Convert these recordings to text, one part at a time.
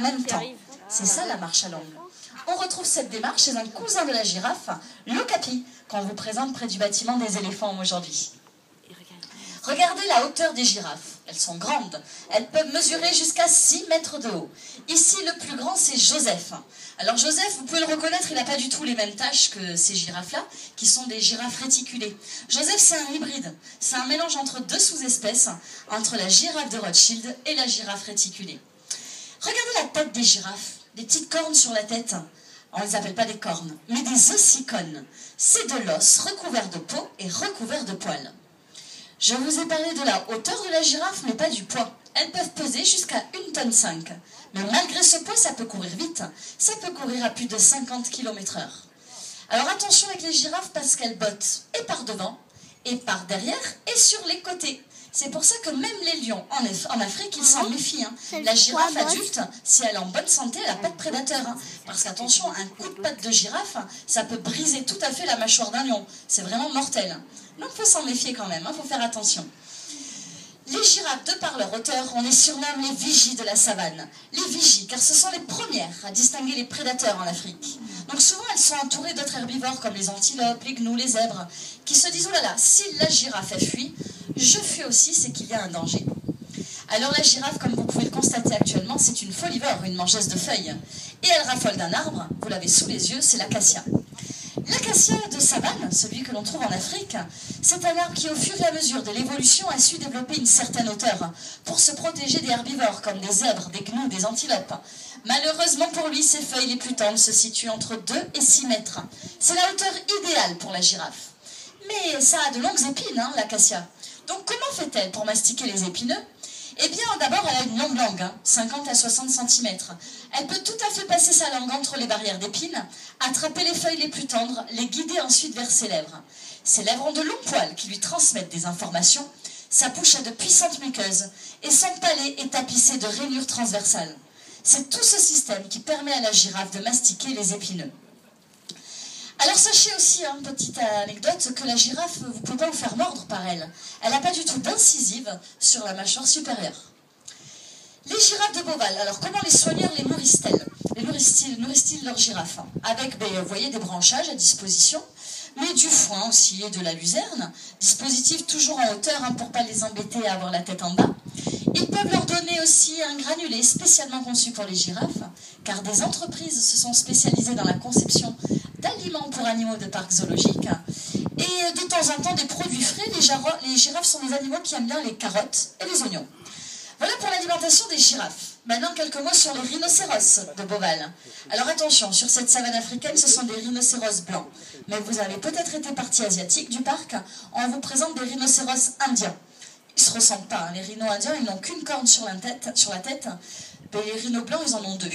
même temps. C'est ça la marche à l'ombre. On retrouve cette démarche chez un cousin de la girafe, l'okapi, qu'on vous présente près du bâtiment des éléphants aujourd'hui. Regardez la hauteur des girafes. Elles sont grandes. Elles peuvent mesurer jusqu'à 6 mètres de haut. Ici, le plus grand, c'est Joseph. Alors Joseph, vous pouvez le reconnaître, il n'a pas du tout les mêmes taches que ces girafes-là, qui sont des girafes réticulées. Joseph, c'est un hybride. C'est un mélange entre deux sous-espèces, entre la girafe de Rothschild et la girafe réticulée. Regardez la tête des girafes. Des petites cornes sur la tête. On ne les appelle pas des cornes, mais des ossicones. C'est de l'os recouvert de peau et recouvert de poils. Je vous ai parlé de la hauteur de la girafe, mais pas du poids. Elles peuvent peser jusqu'à 1,5 tonnes. Mais malgré ce poids, ça peut courir vite. Ça peut courir à plus de 50 km/h. Alors attention avec les girafes parce qu'elles bottent et par devant, et par derrière, et sur les côtés. C'est pour ça que même les lions en Afrique, ils s'en méfient. La girafe adulte, si elle est en bonne santé, elle n'a pas de prédateur. Parce qu'attention, un coup de patte de girafe, ça peut briser tout à fait la mâchoire d'un lion. C'est vraiment mortel. Donc il faut s'en méfier quand même, il faut faire attention. Les girafes, de par leur hauteur, on les surnomme les vigies de la savane. Les vigies, car ce sont les premières à distinguer les prédateurs en Afrique. Donc souvent, elles sont entourées d'autres herbivores comme les antilopes, les gnous, les zèbres, qui se disent « Oh là là, si la girafe a fui, je fuis aussi, c'est qu'il y a un danger. » Alors la girafe, comme vous pouvez le constater actuellement, c'est une folivore, une mangeuse de feuilles. Et elle raffole d'un arbre, vous l'avez sous les yeux, c'est l'acacia. L'acacia de savane, celui que l'on trouve en Afrique, c'est un arbre qui, au fur et à mesure de l'évolution, a su développer une certaine hauteur pour se protéger des herbivores comme des zèbres, des gnous, des antilopes. Malheureusement pour lui, ses feuilles les plus tendres se situent entre 2 et 6 mètres. C'est la hauteur idéale pour la girafe. Mais ça a de longues épines, l'acacia. Donc comment fait-elle pour mastiquer les épineux ? Eh bien, d'abord, elle a une longue langue, 50 à 60 cm. Elle peut tout à fait passer sa langue entre les barrières d'épines, attraper les feuilles les plus tendres, les guider ensuite vers ses lèvres. Ses lèvres ont de longs poils qui lui transmettent des informations. Sa bouche a de puissantes muqueuses et son palais est tapissé de rainures transversales. C'est tout ce système qui permet à la girafe de mastiquer les épineux. Alors sachez aussi, petite anecdote, que la girafe, vous ne pouvez pas vous faire mordre par elle. Elle n'a pas du tout d'incisive sur la mâchoire supérieure. Les girafes de Beauval, alors comment les soigneurs les nourrissent-elles? Les nourrissent-ils leurs girafes? Avec, vous voyez, des branchages à disposition, mais du foin aussi et de la luzerne. Dispositif toujours en hauteur pour ne pas les embêter à avoir la tête en bas. Ils peuvent leur donner aussi un granulé spécialement conçu pour les girafes, car des entreprises se sont spécialisées dans la conception d'aliments pour animaux de parcs zoologiques. Et de temps en temps, des produits frais. Les girafes sont des animaux qui aiment bien les carottes et les oignons. Voilà pour l'alimentation des girafes. Maintenant, quelques mots sur les rhinocéros de Beauval. Alors attention, sur cette savane africaine, ce sont des rhinocéros blancs. Mais vous avez peut-être été partie asiatique du parc, on vous présente des rhinocéros indiens. Ils ne se ressemblent pas. Les rhinos indiens, ils n'ont qu'une corne sur la tête. Mais les rhinos blancs, ils en ont 2.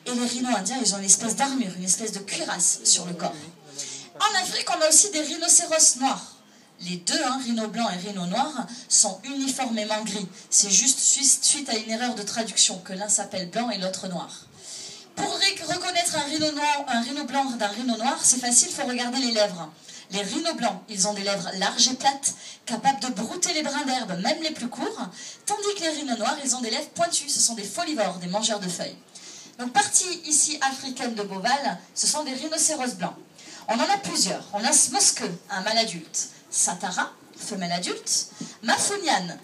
Et les rhinos indiens, ils ont une espèce d'armure, une espèce de cuirasse sur le corps. En Afrique, on a aussi des rhinocéros noirs. Les deux, rhino blanc et rhino noir, sont uniformément gris. C'est juste suite à une erreur de traduction que l'un s'appelle blanc et l'autre noir. Pour reconnaître un rhino blanc d'un rhino noir, c'est facile, il faut regarder les lèvres. Les rhinos blancs, ils ont des lèvres larges et plates, capables de brouter les brins d'herbe, même les plus courts, tandis que les rhinos noirs, ils ont des lèvres pointues, ce sont des folivores, des mangeurs de feuilles. Donc, partie ici africaine de Beauval, ce sont des rhinocéros blancs. On en a plusieurs. On a Smosque, un mâle adulte. Satara, femelle adulte. Mafunian,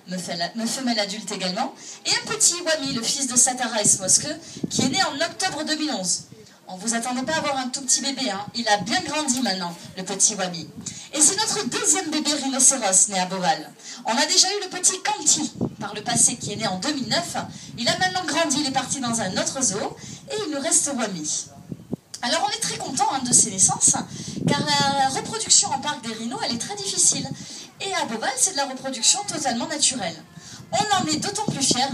femelle adulte également. Et un petit Wami, le fils de Satara et Smosque, qui est né en octobre 2011. On ne vous attendait pas à avoir un tout petit bébé, Il a bien grandi maintenant, le petit Wami. Et c'est notre deuxième bébé rhinocéros né à Beauval. On a déjà eu le petit Kanti, par le passé, qui est né en 2009. Il a maintenant grandi, il est parti dans un autre zoo, et il nous reste Wami. Alors on est très content de ces naissances, car la reproduction en parc des rhinos, elle est très difficile. Et à Beauval, c'est de la reproduction totalement naturelle. On en est d'autant plus fiers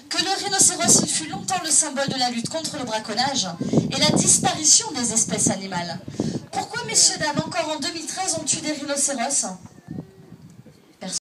que le rhinocéros, il fut longtemps le symbole de la lutte contre le braconnage et la disparition des espèces animales. Pourquoi, messieurs, dames, encore en 2013, on tue des rhinocéros?